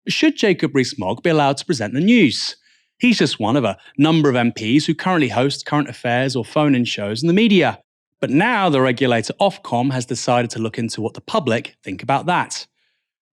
Should Jacob Rees-Mogg be allowed to present the news? He's just one of a number of MPs who currently host current affairs or phone-in shows in the media. But now the regulator Ofcom has decided to look into what the public think about that.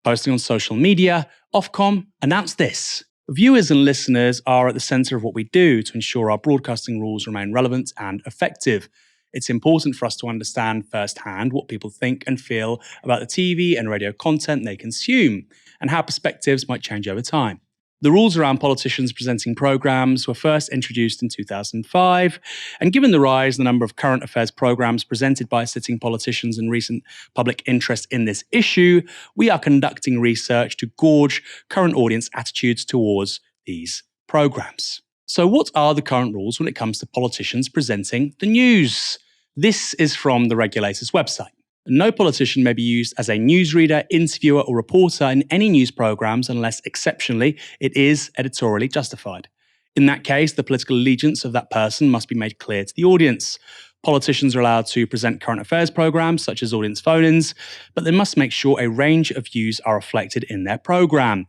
Posting on social media, Ofcom announced this. Viewers and listeners are at the centre of what we do to ensure our broadcasting rules remain relevant and effective. It's important for us to understand firsthand what people think and feel about the TV and radio content they consume, and how perspectives might change over time. The rules around politicians presenting programmes were first introduced in 2005, and given the rise in the number of current affairs programmes presented by sitting politicians and recent public interest in this issue, we are conducting research to gauge current audience attitudes towards these programmes. So what are the current rules when it comes to politicians presenting the news? This is from the regulator's website. No politician may be used as a newsreader, interviewer, or reporter in any news programmes unless, exceptionally, it is editorially justified. In that case, the political allegiance of that person must be made clear to the audience. Politicians are allowed to present current affairs programmes, such as audience phone-ins, but they must make sure a range of views are reflected in their programme.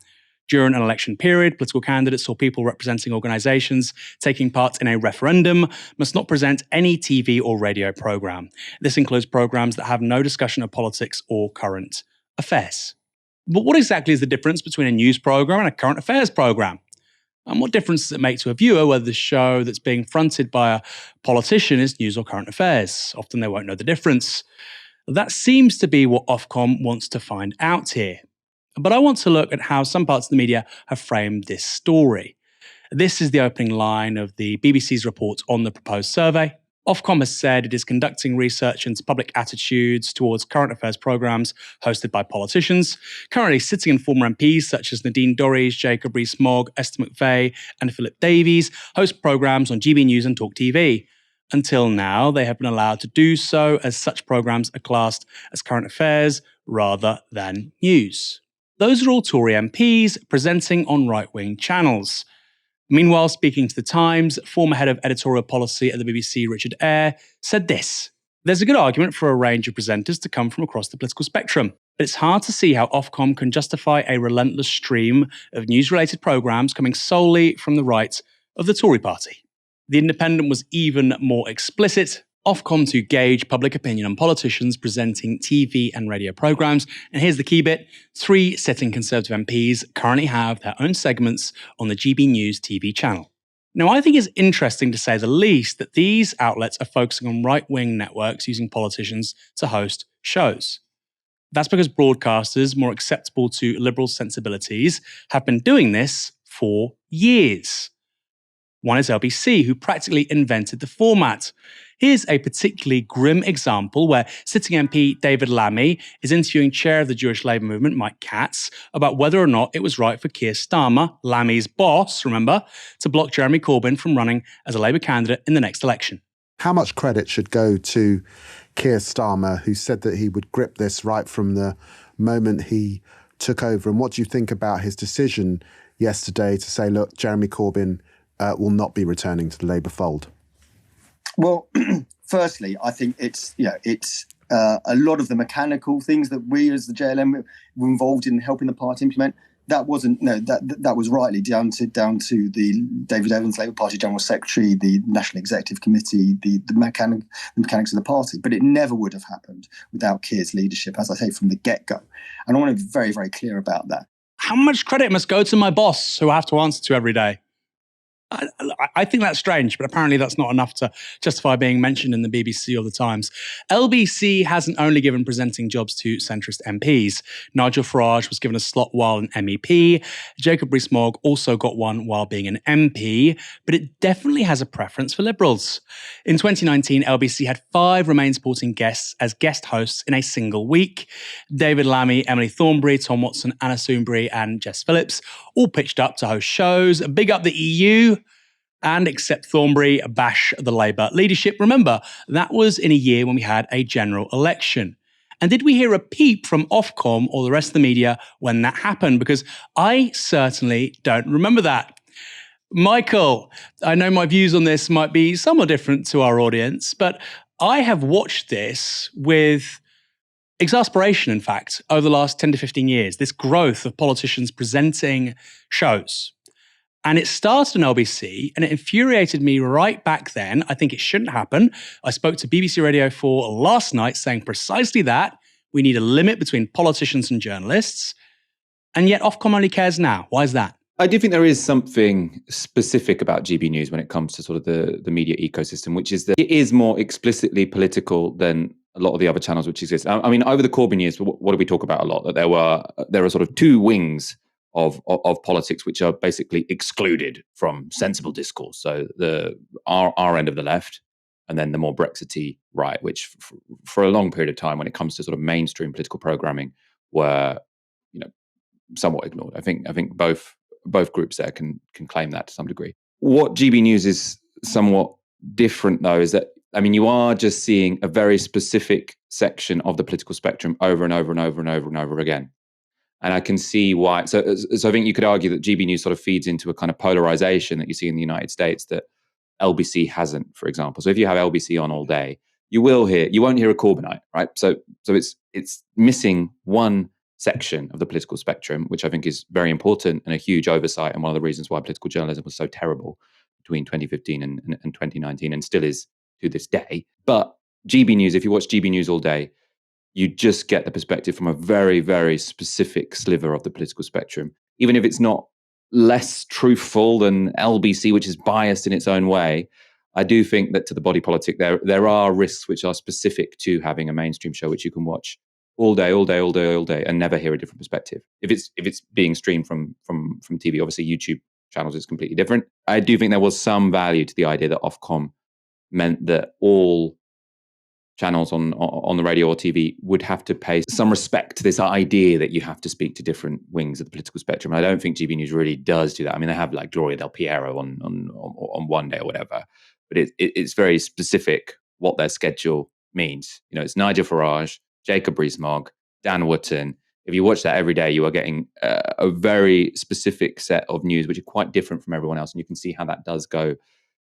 During an election period, political candidates or people representing organisations taking part in a referendum must not present any TV or radio programme. This includes programmes that have no discussion of politics or current affairs. But what exactly is the difference between a news programme and a current affairs programme? And what difference does it make to a viewer whether the show that's being fronted by a politician is news or current affairs? Often they won't know the difference. That seems to be what Ofcom wants to find out here. But I want to look at how some parts of the media have framed this story. This is the opening line of the BBC's report on the proposed survey. Ofcom has said it is conducting research into public attitudes towards current affairs programmes hosted by politicians, currently sitting and former MPs such as Nadine Dorries, Jacob Rees-Mogg, Esther McVeigh and Philip Davies host programmes on GB News and Talk TV. Until now, they have been allowed to do so as such programmes are classed as current affairs rather than news. Those are all Tory MPs presenting on right-wing channels. Meanwhile, speaking to The Times, former head of editorial policy at the BBC, Richard Eyre, said this. There's a good argument for a range of presenters to come from across the political spectrum, but it's hard to see how Ofcom can justify a relentless stream of news-related programmes coming solely from the right of the Tory party. The Independent was even more explicit. Ofcom to gauge public opinion on politicians presenting TV and radio programmes. And here's the key bit. 3 sitting Conservative MPs currently have their own segments on the GB News TV channel. Now, I think it's interesting to say the least that these outlets are focusing on right-wing networks using politicians to host shows. That's because broadcasters more acceptable to liberal sensibilities have been doing this for years. One is LBC, who practically invented the format. Here's a particularly grim example where sitting MP David Lammy is interviewing chair of the Jewish Labour Movement, Mike Katz, about whether or not it was right for Keir Starmer, Lammy's boss, remember, to block Jeremy Corbyn from running as a Labour candidate in the next election. How much credit should go to Keir Starmer, who said that he would grip this right from the moment he took over? And what do you think about his decision yesterday to say, look, Jeremy Corbyn will not be returning to the Labour fold? Well, firstly, I think it's a lot of the mechanical things that we as the JLM were involved in helping the party implement. That was rightly down to the David Evans, Labour Party General Secretary, the National Executive Committee, the mechanics of the party. But it never would have happened without Keir's leadership, as I say, from the get-go. And I want to be very, very clear about that. How much credit must go to my boss, who I have to answer to every day? I think that's strange, but apparently that's not enough to justify being mentioned in the BBC or the Times. LBC hasn't only given presenting jobs to centrist MPs. Nigel Farage was given a slot while an MEP. Jacob Rees-Mogg also got one while being an MP, but it definitely has a preference for Liberals. In 2019, LBC had 5 Remain supporting guests as guest hosts in a single week. David Lammy, Emily Thornberry, Tom Watson, Anna Soombury and Jess Phillips all pitched up to host shows. Big up the EU. And except Thornberry, bash the Labour leadership. Remember, that was in a year when we had a general election. And did we hear a peep from Ofcom or the rest of the media when that happened? Because I certainly don't remember that. Michael, I know my views on this might be somewhat different to our audience, but I have watched this with exasperation, in fact, over the last 10 to 15 years, this growth of politicians presenting shows. And it started on LBC, and it infuriated me right back then. I think it shouldn't happen. I spoke to BBC Radio 4 last night saying precisely that. We need a limit between politicians and journalists. And yet Ofcom only cares now. Why is that? I do think there is something specific about GB News when it comes to sort of the media ecosystem, which is that it is more explicitly political than a lot of the other channels which exist. I mean, over the Corbyn years, what do we talk about a lot? That there are sort of two wings of politics which are basically excluded from sensible discourse. So our end of the left, and then the more Brexity right, which for a long period of time, when it comes to sort of mainstream political programming, were somewhat ignored. I think both groups there can claim that to some degree. What GB News is somewhat different, though, is that, I mean, you are just seeing a very specific section of the political spectrum over and over and over and over and over again. And I can see why. So I think you could argue that GB News sort of feeds into a kind of polarization that you see in the United States that LBC hasn't, for example. So if you have LBC on all day, you won't hear a Corbynite, right? So it's missing one section of the political spectrum, which I think is very important and a huge oversight, and one of the reasons why political journalism was so terrible between 2015 and 2019, and still is to this day. But GB News, if you watch GB News all day, you just get the perspective from a very, very specific sliver of the political spectrum, even if it's not less truthful than LBC, which is biased in its own way. I do think that to the body politic, there are risks which are specific to having a mainstream show which you can watch all day, and never hear a different perspective. If it's being streamed from TV, obviously YouTube channels is completely different. I do think there was some value to the idea that Ofcom meant that all channels on the radio or TV would have to pay some respect to this idea that you have to speak to different wings of the political spectrum. And I don't think GB News really does do that. I mean, they have like Gloria Del Piero on one day or whatever, but it's very specific what their schedule means. It's Nigel Farage, Jacob Rees-Mogg, Dan Wootton. If you watch that every day, you are getting a very specific set of news, which are quite different from everyone else. And you can see how that does go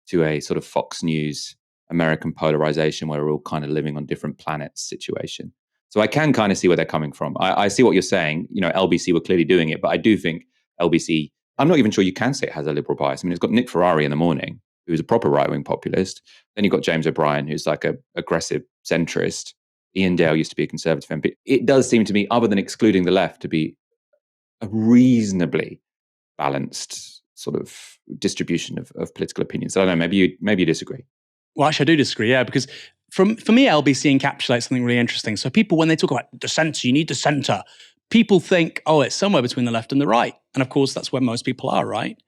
to a sort of Fox News American polarization where we're all kind of living on different planets situation. So I can kind of see where they're coming from. I see what you're saying. LBC were clearly doing it, but I do think LBC, I'm not even sure you can say it has a liberal bias. I mean, it's got Nick Ferrari in the morning, who's a proper right-wing populist. Then you've got James O'Brien, who's like a aggressive centrist. Ian Dale used to be a Conservative MP. It does seem to me, other than excluding the left, to be a reasonably balanced sort of distribution of political opinions. So I don't know, maybe you disagree. Well, actually, I do disagree, yeah, because for me, LBC encapsulates something really interesting. So people, when they talk about the centre, you need the centre, people think, oh, it's somewhere between the left and the right. And of course, that's where most people are, right?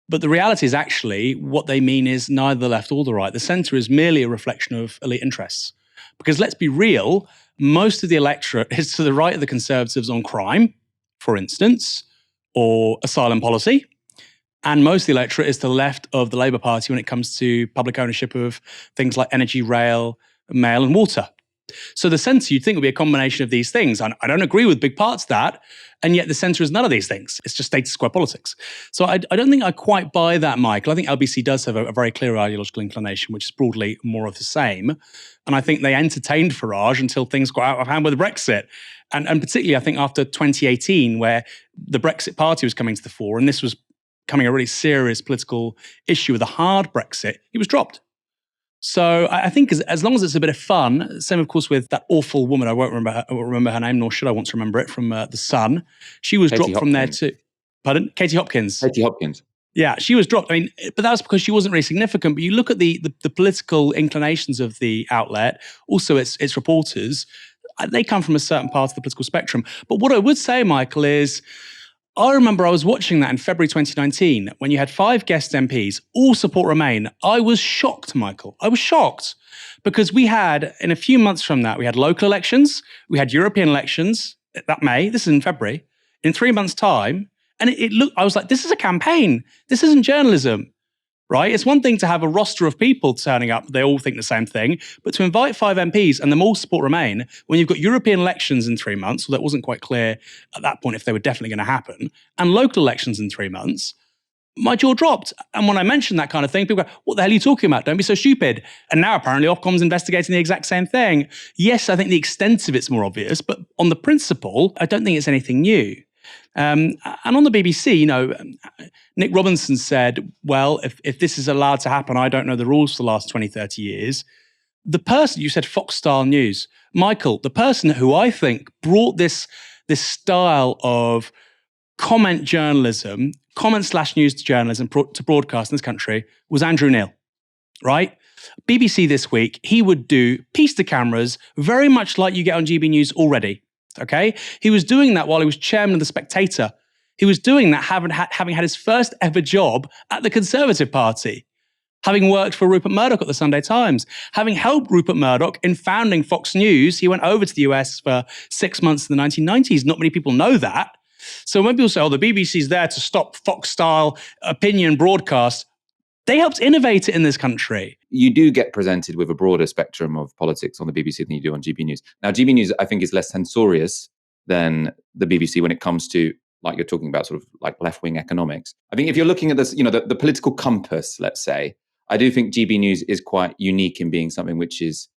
But the reality is actually what they mean is neither the left or the right. The centre is merely a reflection of elite interests. Because let's be real, most of the electorate is to the right of the Conservatives on crime, for instance, or asylum policy. And most of the electorate is to the left of the Labour Party when it comes to public ownership of things like energy, rail, mail and water. So the centre, you'd think, would be a combination of these things. And I don't agree with big parts of that. And yet the centre is none of these things. It's just status quo politics. So I don't think I quite buy that, Michael. I think LBC does have a very clear ideological inclination, which is broadly more of the same. And I think they entertained Farage until things got out of hand with Brexit. And particularly, I think, after 2018, where the Brexit Party was coming to the fore, and this was becoming a really serious political issue with a hard Brexit, he was dropped. So I think as long as it's a bit of fun, same of course with that awful woman, I won't remember her name, nor should I want to remember it, from The Sun. She was dropped from there too. Pardon? Katie Hopkins. Katie Hopkins. Yeah, she was dropped. I mean, but that was because she wasn't really significant. But you look at the political inclinations of the outlet, also its reporters, they come from a certain part of the political spectrum. But what I would say, Michael, is I remember I was watching that in February 2019 when you had 5 guest MPs all support Remain. I was shocked, Michael. I was shocked because we had, in a few months from that, we had local elections, we had European elections that May. This is in February. In 3 months' time, and it looked, I was like, this is a campaign. This isn't journalism. Right? It's one thing to have a roster of people turning up, they all think the same thing, but to invite 5 MPs and them all support Remain when you've got European elections in 3 months, so that wasn't quite clear at that point if they were definitely going to happen, and local elections in 3 months, my jaw dropped. And when I mentioned that kind of thing, people go, what the hell are you talking about? Don't be so stupid. And now apparently Ofcom's investigating the exact same thing. Yes, I think the extent of it's more obvious, but on the principle, I don't think it's anything new. And on the BBC, Nick Robinson said, well, if this is allowed to happen, I don't know the rules for the last 20, 30 years. The person, you said Fox-style news, Michael, the person who I think brought this style of comment journalism, comment/news journalism to broadcast in this country was Andrew Neil, right? BBC This Week, he would do piece to cameras, very much like you get on GB News already, okay? He was doing that while he was chairman of The Spectator. He was doing that having had his first ever job at the Conservative Party, having worked for Rupert Murdoch at the Sunday Times, having helped Rupert Murdoch in founding Fox News. He went over to the US for 6 months in the 1990s. Not many people know that. So when people say, the BBC's there to stop Fox-style opinion broadcast, they helped innovate it in this country. You do get presented with a broader spectrum of politics on the BBC than you do on GB News. Now, GB News, I think, is less censorious than the BBC when it comes to, like you're talking about, sort of like left-wing economics. I think if you're looking at this, the political compass, let's say, I do think GB News is quite unique in being something which is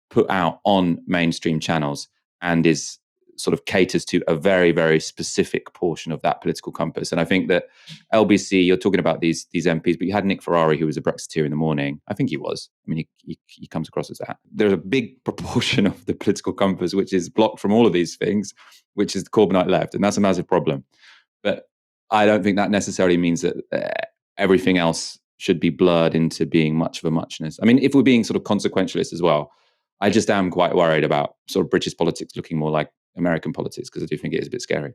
put out on mainstream channels and is sort of caters to a very, very specific portion of that political compass. And I think that LBC, you're talking about these MPs, but you had Nick Ferrari, who was a Brexiteer in the morning. I think he was. I mean, he comes across as that. There's a big proportion of the political compass which is blocked from all of these things, which is the Corbynite left. And that's a massive problem. But I don't think that necessarily means that everything else should be blurred into being much of a muchness. I mean, if we're being sort of consequentialist as well, I just am quite worried about sort of British politics looking more like American politics, because I do think it is a bit scary.